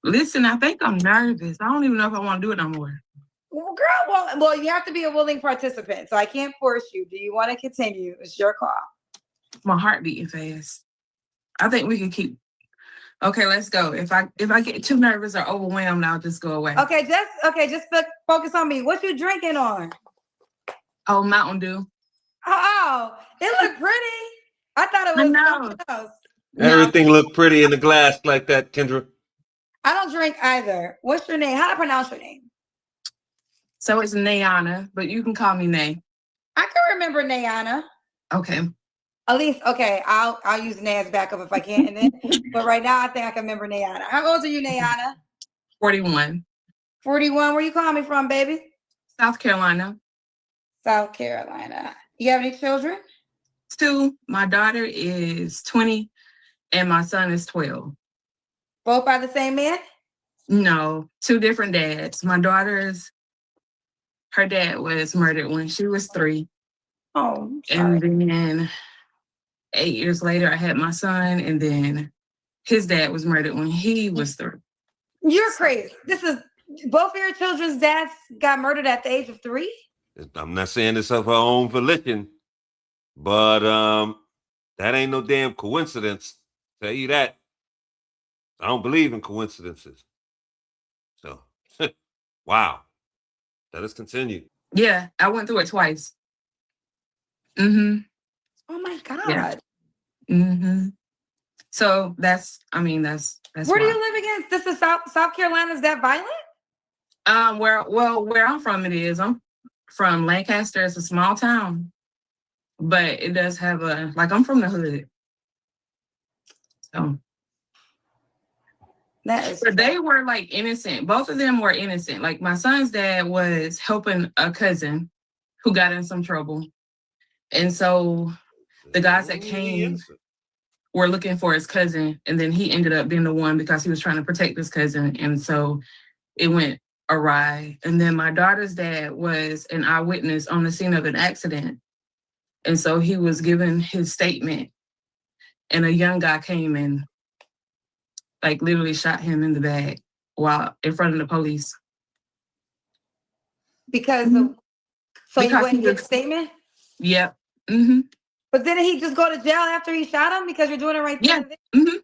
Listen, I think I'm nervous. I don't even know if I want to do it no more. Well, girl, well, you have to be a willing participant, so I can't force you. Do you want to continue? It's your call. My heart beating fast. I think we can keep. Okay, let's go. If I get too nervous or overwhelmed, I'll just go away. Okay, just focus on me. What you drinking on? Oh, Mountain Dew. Oh, it looked pretty. I thought it was something else. Everything looked pretty in the glass like that, Kendra. I don't drink either. What's your name? How to pronounce your name? So it's Nayana, but you can call me Nay. I can remember Nayana. Okay. At least, okay, I'll use Nay as backup if I can. And then, but right now, I think I can remember Nayana. How old are you, Nayana? 41. 41. Where you calling me from, baby? South Carolina. South Carolina. You have any children? 2. My daughter is 20, and my son is 12. Both by the same man? No, 2 different dads. My daughter's, her dad was murdered when she was 3. Oh, sorry. And then 8 years later, I had my son, and then his dad was murdered when he was 3. You're crazy. This is both of your children's dads got murdered at the age of 3? I'm not saying this of her own volition, but that ain't no damn coincidence. Tell you that. I don't believe in coincidences. So, wow. Let us continue. Yeah, I went through it twice. Mm-hmm. Oh my God. Yeah. Mm-hmm. So that's Where do you live again? This is South Carolina. Is that violent? Where I'm from, it is. I'm from Lancaster. It's a small town, but it does have I'm from the hood. So. But they were like innocent. Both of them were innocent. Like my son's dad was helping a cousin who got in some trouble. And so the guys that came were looking for his cousin, and then he ended up being the one because he was trying to protect his cousin. And so it went awry. And then my daughter's dad was an eyewitness on the scene of an accident. And so he was giving his statement, and a young guy came and like literally shot him in the back while in front of the police. Because he wouldn't give a statement? Yep. Mm-hmm. But didn't he just go to jail after he shot him because you're doing it right there? Yeah. Mm-hmm.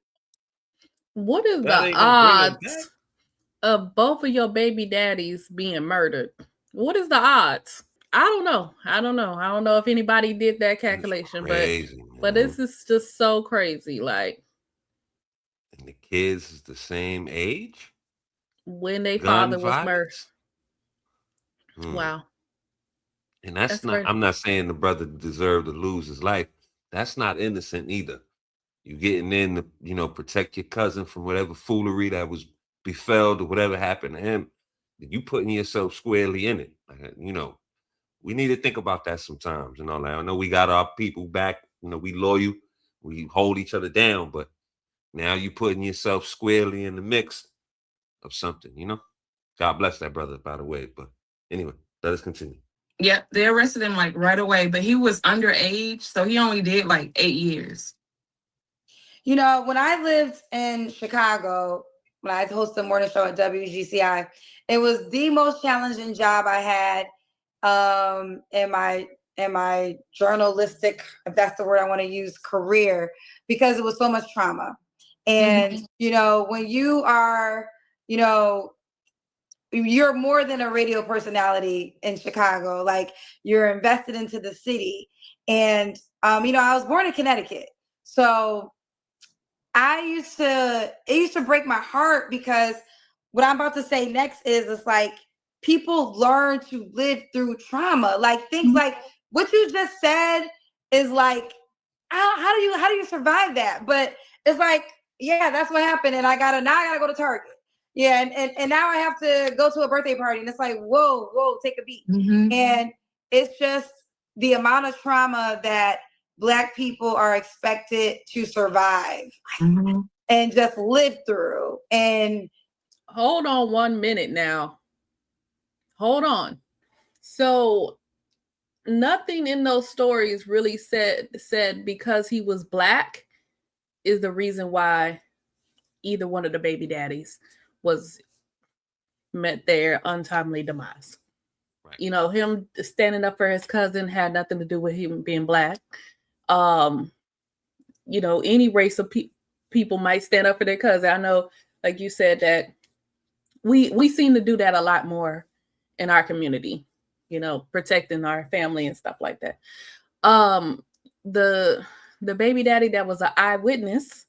What is the odds of both of your baby daddies being murdered? What is the odds? I don't know. I don't know if anybody did that calculation, but this is just so crazy. Like, and the kids is the same age when their father was murdered. Wow. And that's not, I'm not saying the brother deserved to lose his life. That's not innocent either. You getting in to, protect your cousin from whatever foolery that was befell or whatever happened to him. You putting yourself squarely in it. We need to think about that sometimes and all that. I know we got our people back, we loyal, we hold each other down, but now you putting yourself squarely in the mix of something, God bless that brother, by the way. But anyway, let us continue. Yeah, they arrested him like right away, but he was underage, so he only did like 8 years. When I lived in Chicago, when I hosted the morning show at WGCI, it was the most challenging job I had in my journalistic, if that's the word I want to use, career, because it was so much trauma. And, when you are, you're more than a radio personality in Chicago, like you're invested into the city. And, I was born in Connecticut. So it used to break my heart, because what I'm about to say next is like people learn to live through trauma. Like things like what you just said is like, how do you survive that? But it's like, yeah, that's what happened. And now I gotta go to Target. Yeah. And now I have to go to a birthday party. And it's like, whoa, take a beat. Mm-hmm. And it's just the amount of trauma that Black people are expected to survive and just live through. And hold on 1 minute now. Hold on. So nothing in those stories really said because he was Black is the reason why either one of the baby daddies met their untimely demise. Right. You know, him standing up for his cousin had nothing to do with him being Black. You know, any race of people might stand up for their cousin. I know, like you said, that we seem to do that a lot more in our community, you know, protecting our family and stuff like that. The baby daddy that was an eyewitness,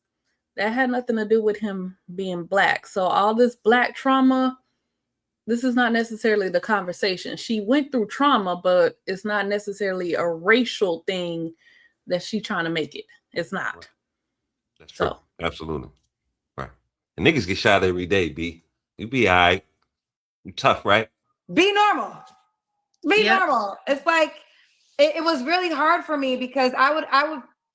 that had nothing to do with him being Black. So all this Black trauma, this is not necessarily the conversation. She went through trauma, but it's not necessarily a racial thing that she's trying to make it. It's not. Right. That's true. Absolutely. Right. And niggas get shot every day, B. You be all right. You tough, right? Be normal. Be normal. It's like, it was really hard for me because I would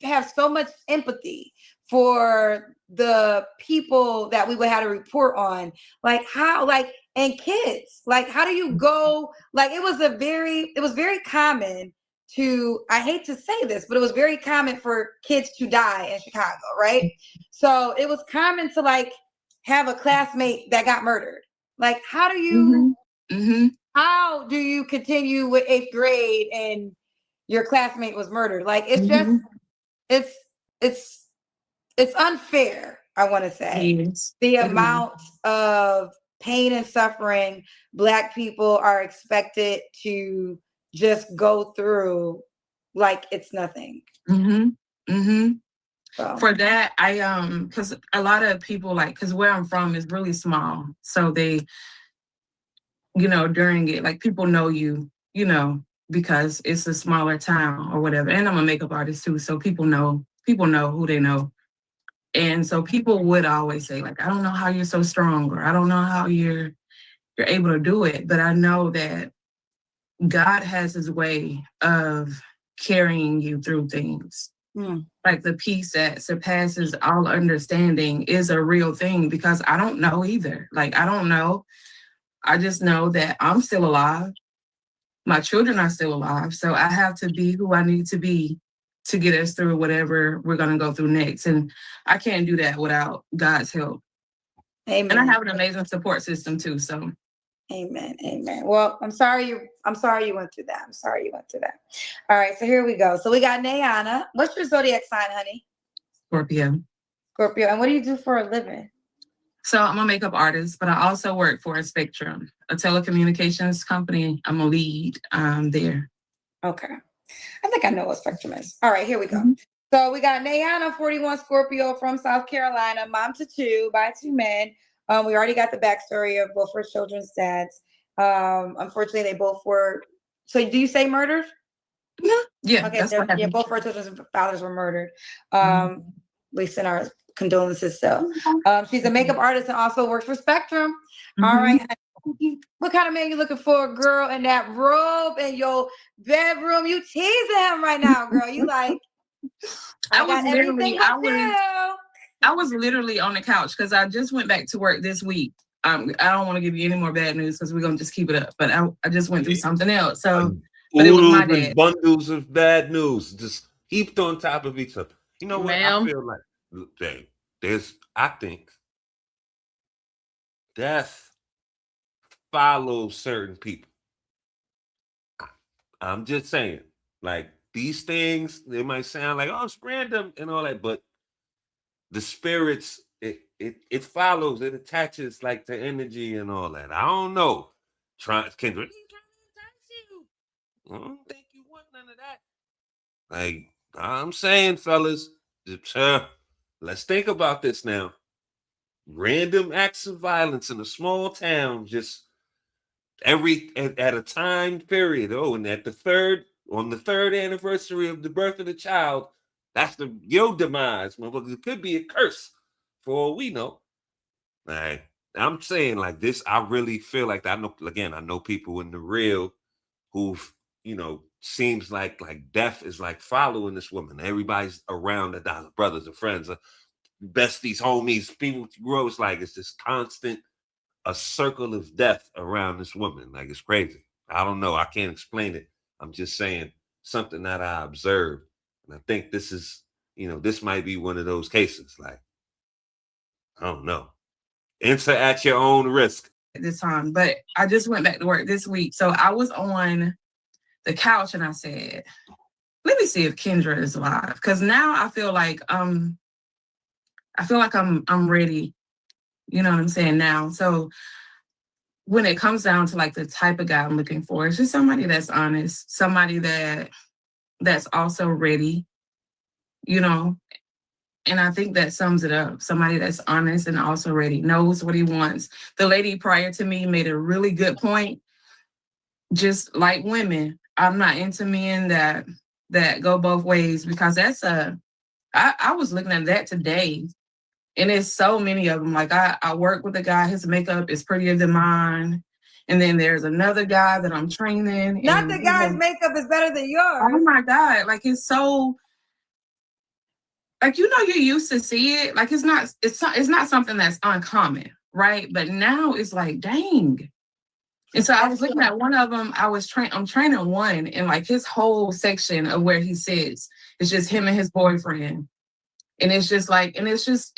have so much empathy for the people that we would have to report on. Like how, like, and kids, like, how do you go? Like, it was very common to, I hate to say this, but it was very common for kids to die in Chicago, right? So it was common to like have a classmate that got murdered. Like, how do you, how do you continue with 8th grade and your classmate was murdered? Like, it's just, it's unfair, I want to say. The amount of pain and suffering Black people are expected to just go through like it's nothing. So. For that, because a lot of people, like, because where I'm from is really small. So they, you know, during it, like, people know you, you know, because it's a smaller town or whatever. And I'm a makeup artist too, so people know who they know. And so people would always say, like, I don't know how you're so strong, or I don't know how you're able to do it. But I know that God has his way of carrying you through things. Like, the peace that surpasses all understanding is a real thing, because I don't know either. Like, I don't know. I just know that I'm still alive. My children are still alive. So I have to be who I need to be to get us through whatever we're going to go through next. And I can't do that without God's help. Amen. And I have an amazing support system too. So. Amen. Amen. Well, I'm sorry you went through that. All right. So here we go. So we got Nayana. What's your zodiac sign, honey? Scorpio. And what do you do for a living? So I'm a makeup artist, but I also work for Spectrum, a telecommunications company. I'm a lead there. Okay. I think I know what Spectrum is. All right, here we go. So we got Nayana, 41, Scorpio from South Carolina, mom to 2 by 2 men. We already got the backstory of both her children's dads. Unfortunately, they both were. So do you say murdered? Yeah. Okay. Yeah, both her children's fathers were murdered. We send our condolences. So she's a makeup artist and also works for Spectrum. All right. What kind of man you looking for, girl, in that robe in your bedroom? You teasing him right now, girl. You like, I was literally on the couch because I just went back to work this week. I don't want to give you any more bad news because we're going to just keep it up. But I just went through something else. So, but it was my dad. Bundles of bad news just heaped on top of each other. You know what? I feel like, I think death follows certain people. I'm just saying, like, these things, they might sound like, oh, it's random and all that, but the spirits, it follows, it attaches, like, the energy and all that. I don't know. Kendra, he's trying to entice you. I don't think you want none of that. Like, I'm saying, fellas, let's think about this now. Random acts of violence in a small town, just at a time period. Oh, and on the third anniversary of the birth of the child, that's your demise. It could be a curse for all we know. Like, I'm saying, like, this, I really feel like that. I know people in the real who've, seems like death is like following this woman. Everybody's around the brothers and friends, besties, homies, people grow. It's this constant, a circle of death around this woman. Like, it's crazy. I don't know. I can't explain it. I'm just saying something that I observed. And I think this is, this might be one of those cases. Like, I don't know. Enter at your own risk. This time, but I just went back to work this week. So I was on the couch and I said, let me see if Kendra is alive. Because now I feel like I'm ready. You know what I'm saying now. So when it comes down to like the type of guy I'm looking for, it's just somebody that's honest, somebody that's also ready, you know. And I think that sums it up. Somebody that's honest and also ready, knows what he wants. The lady prior to me made a really good point. Just like women, I'm not into men that go both ways, because that's I was looking at that today, and there's so many of them. Like I work with a guy, his makeup is prettier than mine. And then there's another guy that I'm training. Not the guy's makeup is better than yours. Oh my God. Like it's so, like, you know, you used to see it. Like it's not something that's uncommon, right? But now it's like, dang. And so I was looking at one of them. I'm training one, and like his whole section of where he sits is just him and his boyfriend. And it's just like, and it's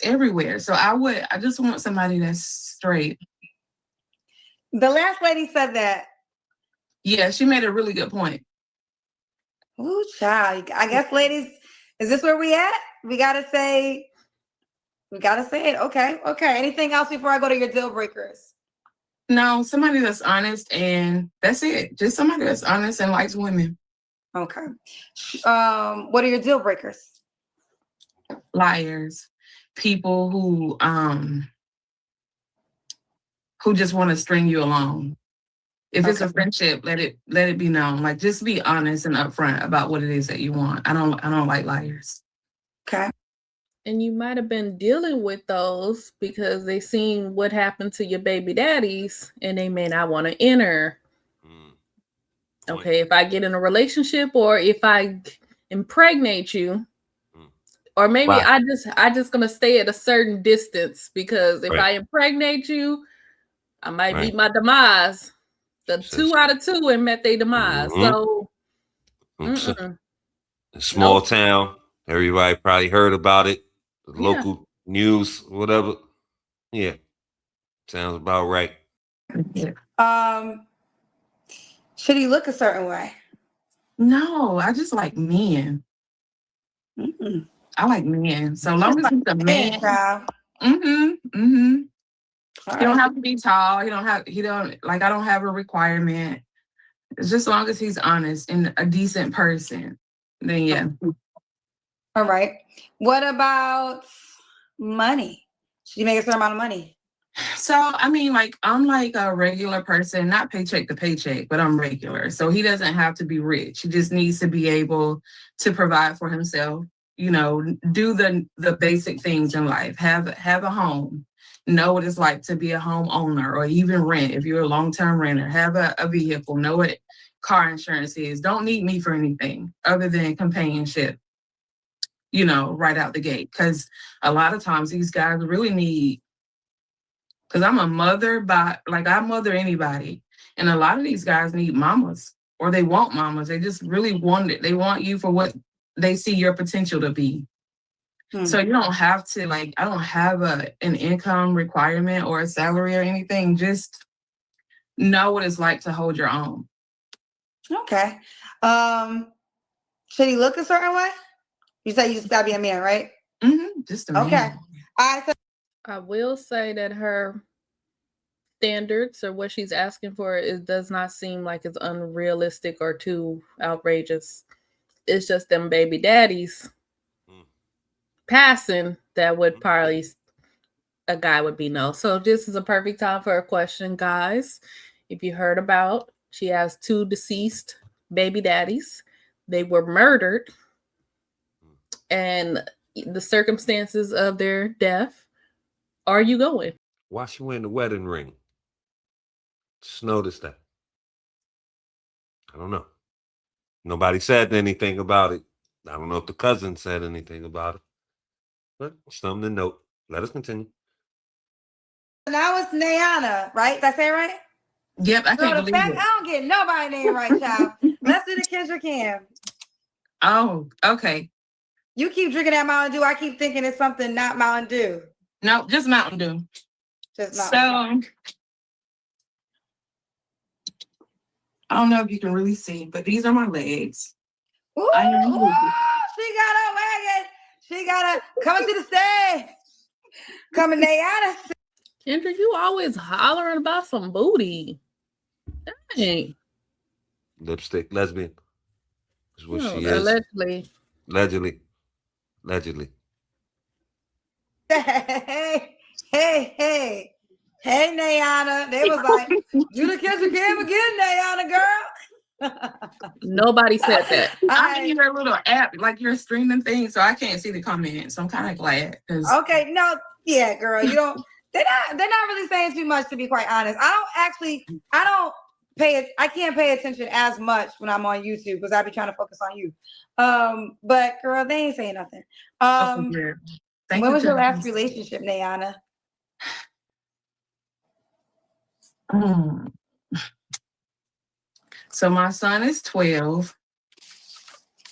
everywhere. So I just want somebody that's straight. The last lady said that. Yeah, she made a really good point. Ooh, child. I guess, ladies, is this where we at? We gotta say it. Okay. Anything else before I go to your deal breakers? No, somebody that's honest, and that's it. Just somebody that's honest and likes women. Okay. What are your deal breakers? Liars, people who just want to string you along. If it's a friendship, let it be known. Like, just be honest and upfront about what it is that you want. I don't like liars. Okay. And you might have been dealing with those because they seen what happened to your baby daddies, and they may not want to enter. Okay, if I get in a relationship, or if I impregnate you, or maybe I just gonna stay at a certain distance, because if I impregnate you, I might meet my demise. The 2 out of 2 and met their demise. So small town, everybody probably heard about it. The local news, whatever. Yeah, sounds about right. Should he look a certain way? No, I just like men. I like men. So long as he's a man. He don't have to be tall. I don't have a requirement. It's just as long as he's honest and a decent person, then yeah. All right. What about money? Should you make a certain amount of money? So, I mean, like, I'm like a regular person, not paycheck to paycheck, but I'm regular. So he doesn't have to be rich. He just needs to be able to provide for himself, you know, do the basic things in life, have a home, know what it's like to be a homeowner, or even rent if you're a long-term renter, have a vehicle, know what car insurance is. Don't need me for anything other than companionship, you know, right out the gate. Because a lot of times these guys really need, because I'm a mother, I mother anybody. And a lot of these guys need mamas, or they want mamas. They just really want it. They want you for what they see your potential to be. So you don't have to, like, I don't have an income requirement or a salary or anything. Just know what it's like to hold your own. Okay. Should he look a certain way? You say you just gotta be a man, right? Just a man. Okay. I will say that her standards, or what she's asking for, it does not seem like it's unrealistic or too outrageous. It's just them baby daddies passing that would probably, a guy would be no. So this is a perfect time for a question, guys. If you heard about, she has 2 deceased baby daddies. They were murdered, and the circumstances of their death. Are you going? Why she wearing the wedding ring? Just noticed that. I don't know. Nobody said anything about it. I don't know if the cousin said anything about it. But something to note. Let us continue. Now it's Nayana, right? Did I say it right? Yep, I can't believe it. I don't get nobody's name right, child. Let's do the Kendra Cam. Oh, okay. You keep drinking that Mountain Dew. I keep thinking it's something not Mountain Dew. No, just Mountain Dew. Just not. So I don't know if you can really see, but these are my legs. Ooh, I am she got a wagon. She got a coming to the stage. Coming Nayana. Kendra, you always hollering about some booty. Dang. Lipstick lesbian is what she is. Allegedly. Allegedly. Hey, Nayana. They was like, you the Kendra Cam again, Nayana girl. Nobody said that. I'm in your little app, like your streaming thing, so I can't see the comments. So I'm kind of glad. Okay, no, yeah, girl, you don't. They're not really saying too much, to be quite honest. I can't pay attention as much when I'm on YouTube because I be trying to focus on you. But girl, they ain't saying nothing. When was your last relationship, Nayana? So my son is 12,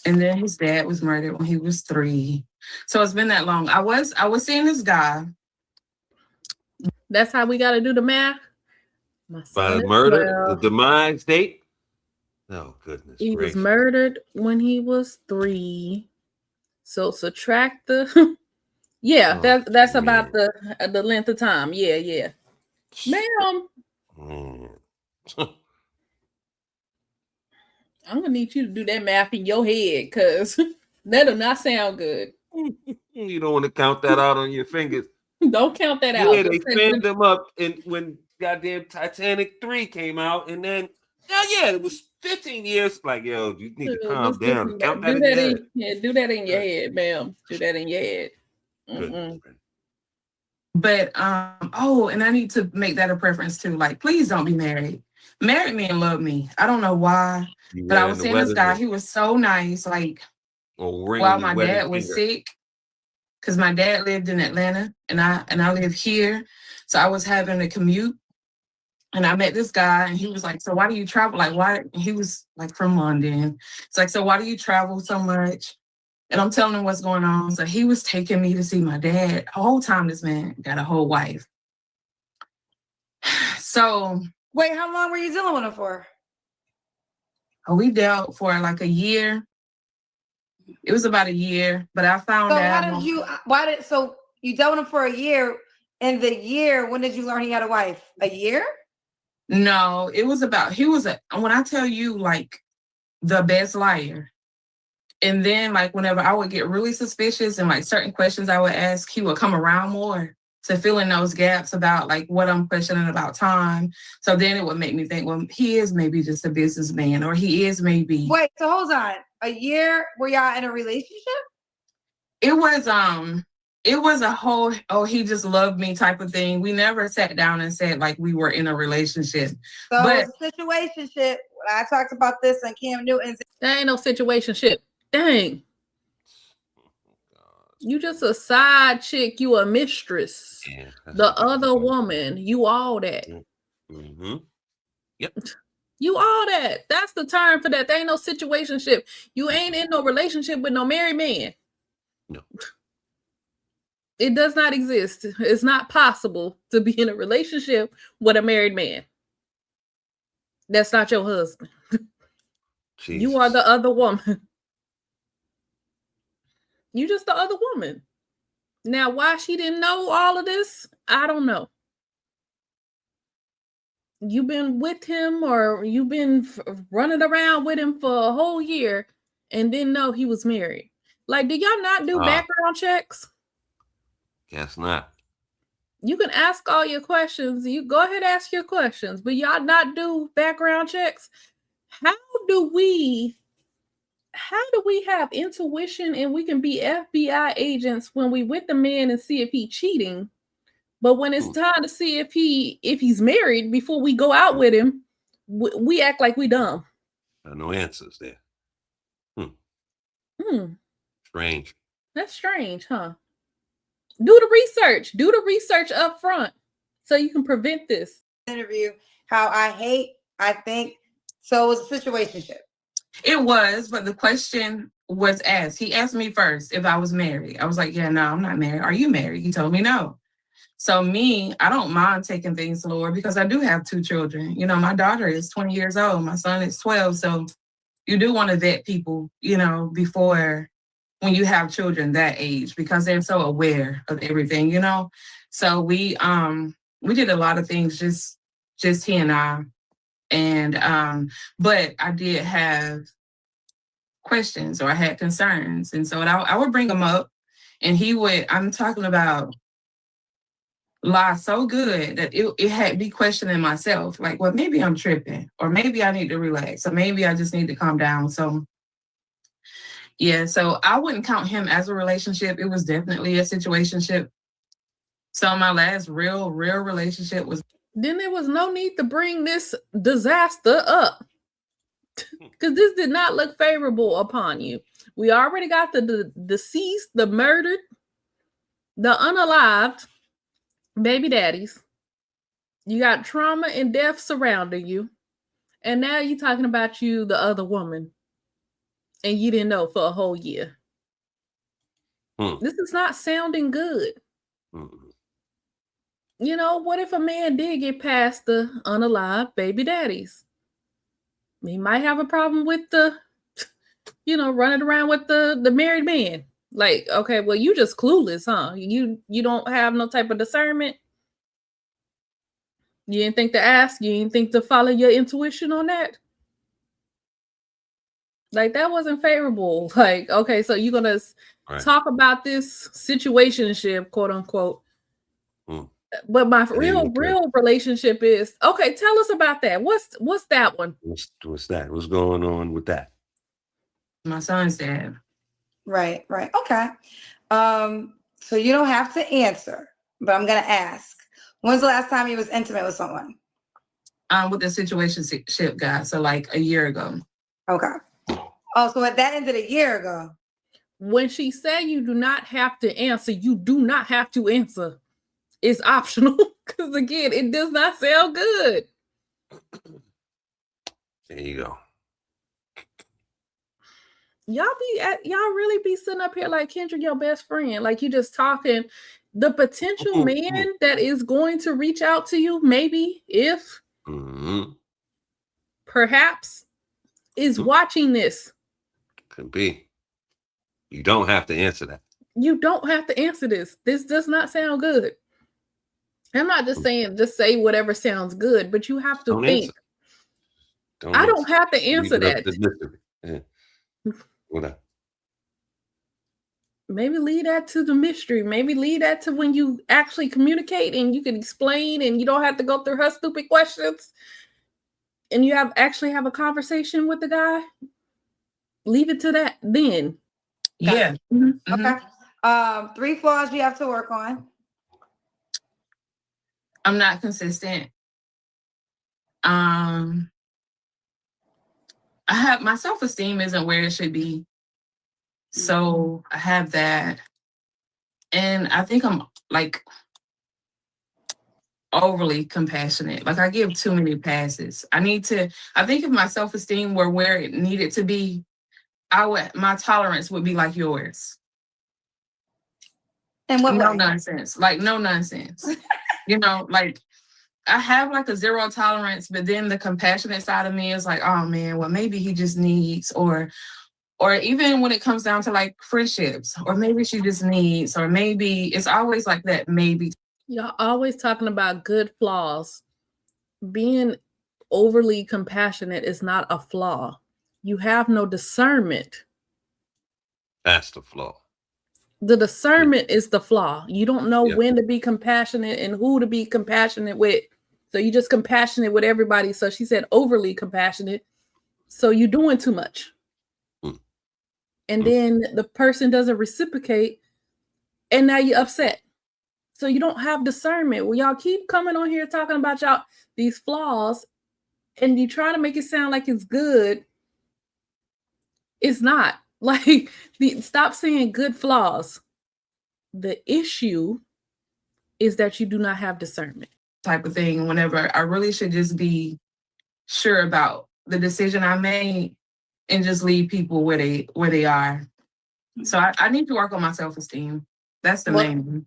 and then his dad was murdered when he was 3. So it's been that long. I was seeing this guy. That's how we got to do the math. By the murder, the demise date. Oh goodness! He was murdered when he was 3. So subtract the. That's about the length of time. Yeah. Ma'am. I'm gonna need you to do that math in your head because that do not sound good. You don't want to count that out on your fingers. Don't count that out. Yeah, they spanned them up, and when goddamn Titanic 3 came out, and then it was 15 years. Like, yo, you need to calm down. Count that in your head. Yeah, do that in your head, ma'am. Do that in your head. But and I need to make that a preference too. Like, please don't be married. Married men love me. I don't know why, but I was seeing this guy. He was so nice. Like, while my dad was sick, because my dad lived in Atlanta and I live here, so I was having to commute. And I met this guy, and he was like, "So why do you travel? Like, why?" He was like from London. It's like, "So why do you travel so much?" And I'm telling him what's going on. So he was taking me to see my dad. The whole time this man got a whole wife. So wait, how long were you dealing with him for? We dealt for like a year. It was about a year, but I found out. So you dealt with him for a year. In the year, when did you learn he had a wife? A year? No, it was about, when I tell you, like, the best liar. And then, like, whenever I would get really suspicious and, like, certain questions I would ask, he would come around more to fill in those gaps about, like, what I'm questioning about time. So then it would make me think, well, he is maybe just a businessman, or he is maybe. Wait, so hold on. A year? Were y'all in a relationship? It was a whole, he just loved me type of thing. We never sat down and said, like, we were in a relationship. So it was a situationship. When I talked about this on Cam Newton's. There ain't no situationship. Dang. You just a side chick. You a mistress. Yeah, the other woman. You all that. Mm-hmm. Yep. You all that. That's the term for that. There ain't no situationship. You ain't in no relationship with no married man. No. It does not exist. It's not possible to be in a relationship with a married man. That's not your husband. Jesus. You are the other woman. You just the other woman. Now, why she didn't know all of this, I don't know. You've been with him, or you've been running around with him for a whole year and didn't know he was married. Like, do y'all not do background checks? Guess not. You can ask all your questions. You go ahead and ask your questions, but y'all not do background checks. How do we have intuition and we can be FBI agents when we with the man and see if he's cheating? But when it's time to see if he's married before we go out with him, we act like we dumb. No answers there. Strange. That's strange, huh? Do the research. Do the research up front so you can prevent this. Interview, how I think, so it was a situationship. It was, but the question was asked. He asked me first if I was married. I was like, yeah, no, I'm not married. Are you married? He told me no. So me, I don't mind taking things to the Lord because I do have 2 children. You know, my daughter is 20 years old. My son is 12. So you do want to vet people, you know, before when you have children that age, because they're so aware of everything, you know. So we did a lot of things, just he and I. And but I did have questions, or I had concerns. And so I would bring them up, and he would, I'm talking about lie so good that it had me questioning myself, like, well, maybe I'm tripping, or maybe I need to relax, or maybe I just need to calm down. So yeah, so I wouldn't count him as a relationship. It was definitely a situationship. So my last real relationship was. Then there was no need to bring this disaster up, because this did not look favorable upon you. We already got the deceased, the murdered, the unalived baby daddies. You got trauma and death surrounding you. And now you're talking about you, the other woman. And you didn't know for a whole year. This is not sounding good. You know, what if a man did get past the unalived baby daddies? He might have a problem with the, you know, running around with the married man. Like, okay, well, you just clueless, huh? You don't have no type of discernment. You didn't think to ask. You didn't think to follow your intuition on that. Like, that wasn't favorable. Like, okay, so you're gonna talk about this situationship, quote unquote. But my real relationship is, okay, tell us about that. What's that one? What's that? What's going on with that? My son's dad. Right. Okay. So you don't have to answer, but I'm gonna ask. When's the last time you was intimate with someone? With the situationship guy. So like a year ago. Okay. Oh, so that ended a year ago. When she said you do not have to answer, you do not have to answer. It's optional, because again, it does not sound good. There you go. Y'all really be sitting up here like Kendra, your best friend, like you just talking. The potential man that is going to reach out to you, maybe if perhaps is watching this. Could be. You don't have to answer that. You don't have to answer this. This does not sound good. I'm not just saying just say whatever sounds good, but you have to don't think. I don't have to answer that. What? Maybe lead that to the mystery. Maybe lead that to when you actually communicate and you can explain and you don't have to go through her stupid questions. And you actually have a conversation with the guy. Leave it to that then. Yeah. Okay. 3 flaws you have to work on. I'm not consistent. I have, my self-esteem isn't where it should be. So I have that. And I think I'm like overly compassionate. Like I give too many passes. I think if my self-esteem were where it needed to be, my tolerance would be like yours. And what no way? nonsense. Like no nonsense. You know, like I have like a 0 tolerance, but then the compassionate side of me is like, oh man, well maybe he just needs, or even when it comes down to like friendships, or maybe she just needs, or maybe it's always like that maybe. Y'all always talking about good flaws. Being overly compassionate is not a flaw. You have no discernment. That's the flaw. The discernment is the flaw. You don't know when to be compassionate and who to be compassionate with. So you just compassionate with everybody. So she said overly compassionate. So you're doing too much. And then the person doesn't reciprocate. And now you're upset. So you don't have discernment. Well, y'all keep coming on here talking about these flaws. And you try to make it sound like it's good. It's not. Like, stop saying good flaws. The issue is that you do not have discernment. Type of thing, whenever I really should just be sure about the decision I made and just leave people where they are. So I need to work on my self-esteem. That's the main one.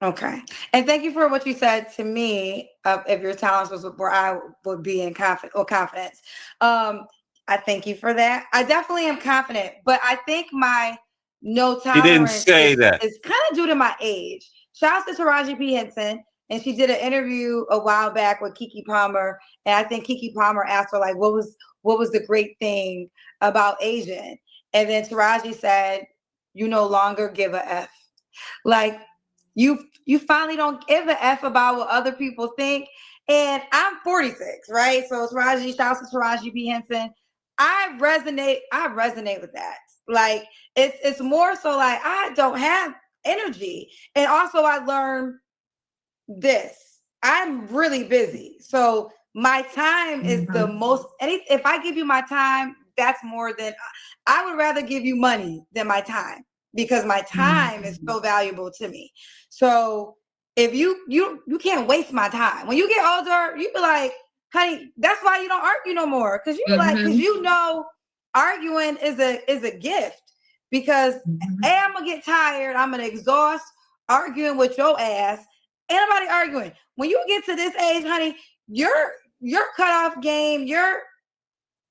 Okay. And thank you for what you said to me. If your talents was where I would be in confidence. I thank you for that. I definitely am confident, but I think my no tolerance is kind of due to my age. Shout out to Taraji P. Henson. And she did an interview a while back with Keke Palmer. And I think Keke Palmer asked her, like, what was the great thing about Asian? And then Taraji said, you no longer give a F. Like, you finally don't give a F about what other people think. And I'm 46, right? So Taraji, shout out to Taraji P. Henson. I resonate with that. Like, it's more so like I don't have energy. And also I learned this. I'm really busy. So my time is the most, if I give you my time, that's more than, I would rather give you money than my time, because my time is so valuable to me. So if you can't waste my time. When you get older, you be like, honey, that's why you don't argue no more. Cause you be like, cause arguing is a gift, because I'm gonna get tired, I'm gonna exhaust arguing with your ass. Ain't nobody arguing. When you get to this age, honey, your cutoff game,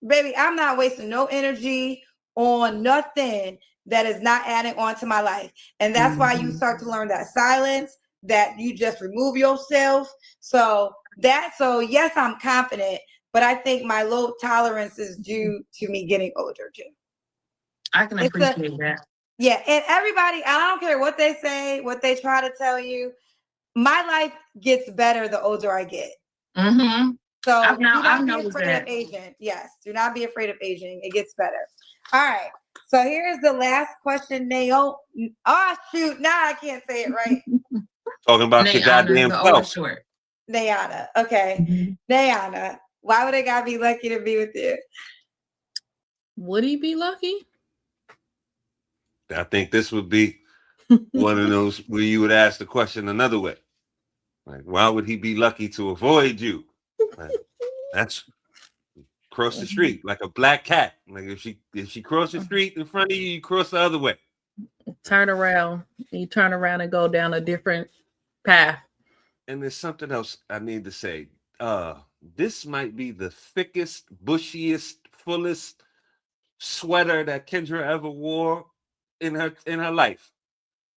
baby, I'm not wasting no energy on nothing that is not adding on to my life. And that's why you start to learn that silence, that you just remove yourself. So yes, I'm confident, but I think my low tolerance is due to me getting older too. I can appreciate that. Yeah, and everybody, I don't care what they say, what they try to tell you, my life gets better the older I get. So do not be afraid of aging. Yes, do not be afraid of aging. It gets better. All right. So here's the last question, Naomi. Oh, shoot. Now I can't say it right. Talking about your goddamn self. Nayana. Okay. Nayana, why would a guy be lucky to be with you? Would he be lucky? I think this would be one of those where you would ask the question another way. Like, why would he be lucky to avoid you? Like, that's cross the street like a black cat. Like if she cross the street in front of you, you cross the other way. Turn around. You turn around and go down a different path. And there's something else I need to say. This might be the thickest, bushiest, fullest sweater that Kendra ever wore in her life.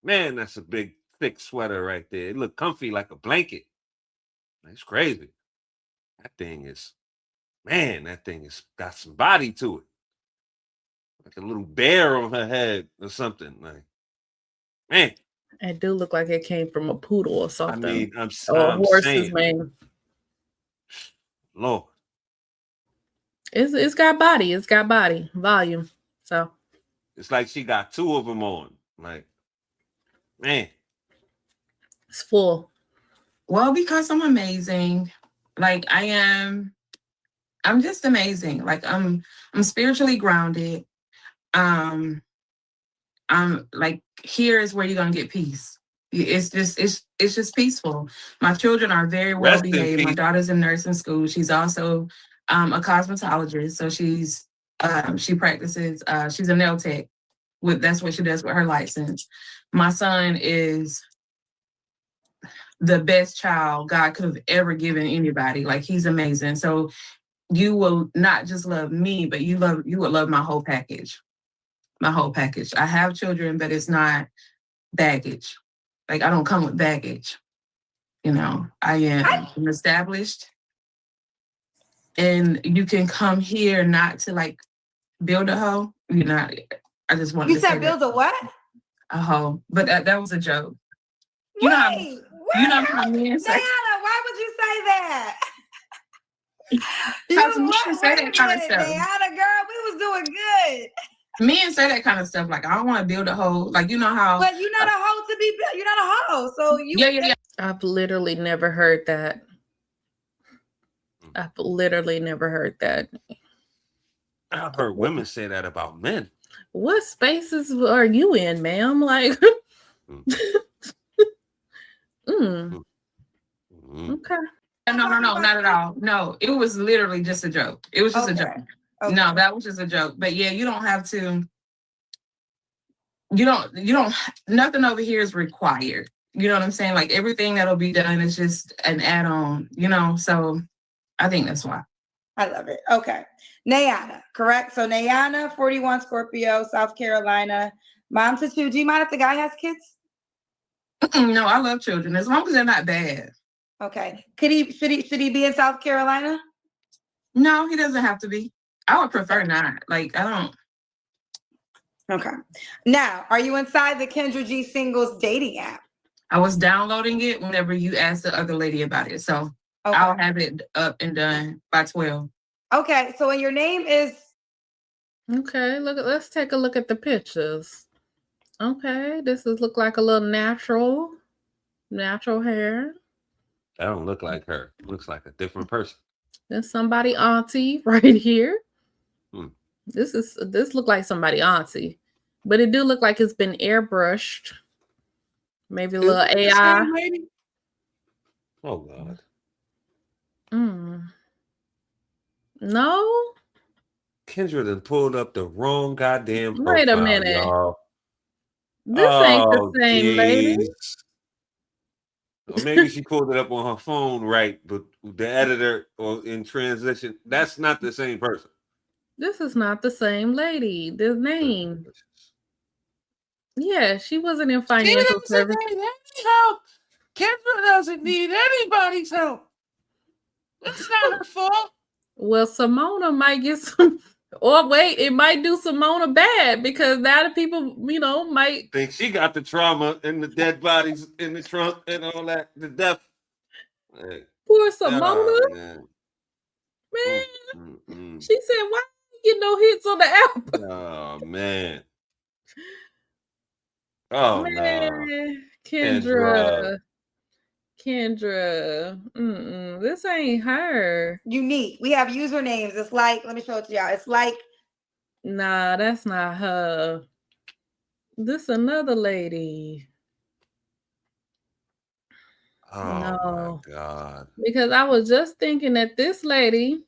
Man, that's a big, thick sweater right there. It looked comfy like a blanket. It's crazy. That thing is got some body to it. Like a little bear on her head or something. Like, man. It do look like it came from a poodle or something. I mean, I'm a horse's saying, mane. Lord. It's got body. It's got body. Volume. So it's like she got two of them on. Like, man. It's full. Well, because I'm amazing. Like I'm just amazing. Like I'm spiritually grounded. I'm like, here is where you're gonna get peace. It's just peaceful. My children are very well behaved. My daughter's in nursing school. She's also a cosmetologist. So she practices, she's a nail tech. That's what she does with her license. My son is the best child God could have ever given anybody. Like, he's amazing. So you will not just love me, but you would love my whole package. My whole package. I have children, but it's not baggage. Like, I don't come with baggage. You know, I am established. And you can come here not to like build a hoe. You know, I just want to say. You said build a what? A hoe. But that was a joke. You know how men say. Diana, why would you say that? Men say that kind of stuff. Diana, girl, we was doing good. Men say that kind of stuff. Like, I don't want to build a hoe. Like, you know how. But you're not a hoe to be built. You're not a hoe. So you. Yeah. I've literally never heard that. I've heard women say that about men. What spaces are you in, ma'am? Like, Okay. No, not at all. No, it was literally just a joke. It was just a joke. Okay. No, that was just a joke. But yeah, you don't have to. You don't. Nothing over here is required. You know what I'm saying? Like everything that'll be done is just an add-on, you know? So I think that's why. I love it. Okay. Nayana, correct? So Nayana, 41, Scorpio, South Carolina. Mom to two. Do you mind if the guy has kids? No, I love children as long as they're not bad. Okay. Should he be in South Carolina? No, he doesn't have to be. I would prefer not. Like, I don't. Okay. Now, are you inside the Kendra G singles dating app? I was downloading it whenever you asked the other lady about it. So okay. I'll have it up and done by 12. Okay. So when your name is. Okay. Let's take a look at the pictures. Okay. This look like a little natural hair. That don't look like her. It looks like a different person. There's somebody auntie right here. This look like somebody auntie, but it do look like it's been airbrushed. Maybe a little AI. Oh God. No. Kendra done pulled up the wrong goddamn profile. Wait a minute. Y'all. This ain't the same lady. Or maybe she pulled it up on her phone, right? But the editor or in transition, that's not the same person. This is not the same lady. The name. Yeah, she wasn't in financial service. She doesn't need any help. Kendra doesn't need anybody's help. It's not her fault. Well, Simona might get some. Or wait, it might do Simona bad because now the people, might think she got the trauma and the dead bodies in the trunk and all that, the death. Poor Simona. Man. She said, why you get no hits on the album? Oh, man. Oh, man. No. Kendra. This ain't her. Unique. We have usernames. It's like, let me show it to y'all. It's like. Nah, that's not her. This another lady. Oh no. My God. Because I was just thinking that this lady,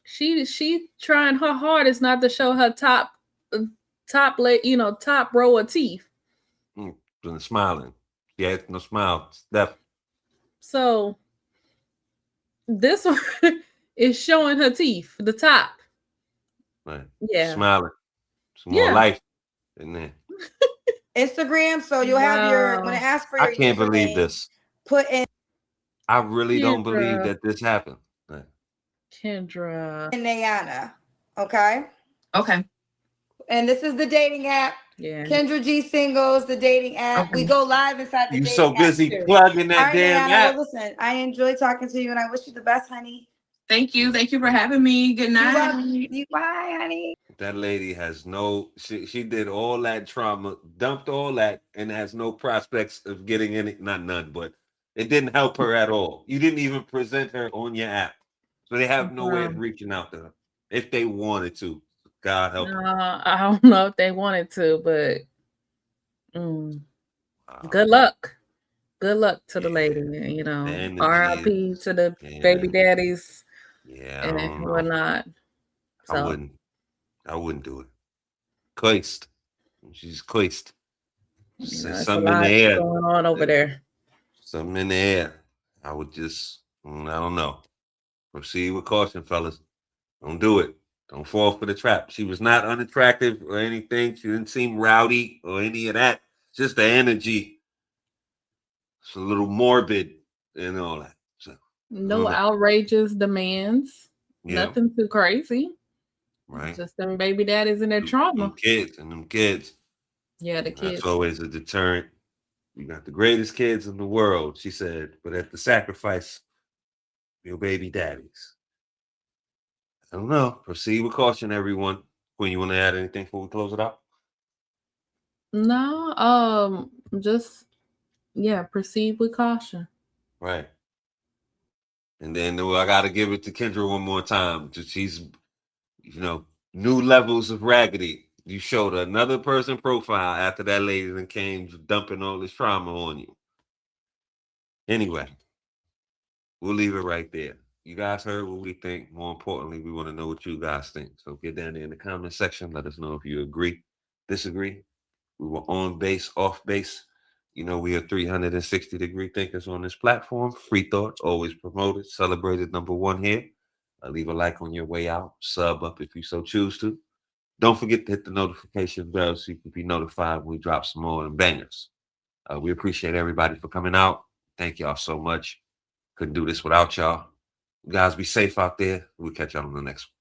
she trying her hardest not to show her top row of teeth. Been smiling. Yeah, no smile. Steph. So this one is showing her teeth, the top. Right. Yeah. Smiling. Some more life in there. Instagram. So you'll have when it asks for your I can't believe this. Put in. I really don't believe that this happened. Right. Kendra. And Nayana. Okay. Okay. And this is the dating app. Yeah. Kendra G Singles, the dating app. Okay. We go live inside the dating app. You so busy plugging that damn app. Well, listen, I enjoy talking to you and I wish you the best, honey. Thank you. Thank you for having me. Good night. Bye, honey. That lady has she did all that trauma, dumped all that, and has no prospects of getting any, not none, but it didn't help her at all. You didn't even present her on your app. So they have no way of reaching out to her if they wanted to. God help them. I don't know if they wanted to, but good luck. Good luck to the lady, RIP to the baby daddies and whatnot. So. I wouldn't do it. Coist. She's coist. Something in the air going on over there. Something in the air. I would just, I don't know. Proceed with caution, fellas. Don't do it. Don't fall for the trap. She was not unattractive or anything. She didn't seem rowdy or any of that. Just the energy. It's a little morbid and all that. So, no outrageous demands. Yeah. Nothing too crazy. Right. Just them baby daddies and their trauma. Them kids. Yeah, the kids. That's always a deterrent. You got the greatest kids in the world, she said, but at the sacrifice of your baby daddies. I don't know. Proceed with caution, everyone. Queen, you want to add anything before we close it out? No, proceed with caution. Right. And then I got to give it to Kendra one more time. She's, new levels of raggedy. You showed another person profile after that lady then came dumping all this trauma on you. Anyway, we'll leave it right there. You guys heard what we think. More importantly, we want to know what you guys think. So get down there in the comment section. Let us know if you agree, disagree. We were on base, off base. You know, we are 360-degree thinkers on this platform. Free thought, always promoted, celebrated #1 here. Leave a like on your way out. Sub up if you so choose to. Don't forget to hit the notification bell so you can be notified when we drop some more bangers. We appreciate everybody for coming out. Thank y'all so much. Couldn't do this without y'all. You guys be safe out there. We'll catch y'all on the next one.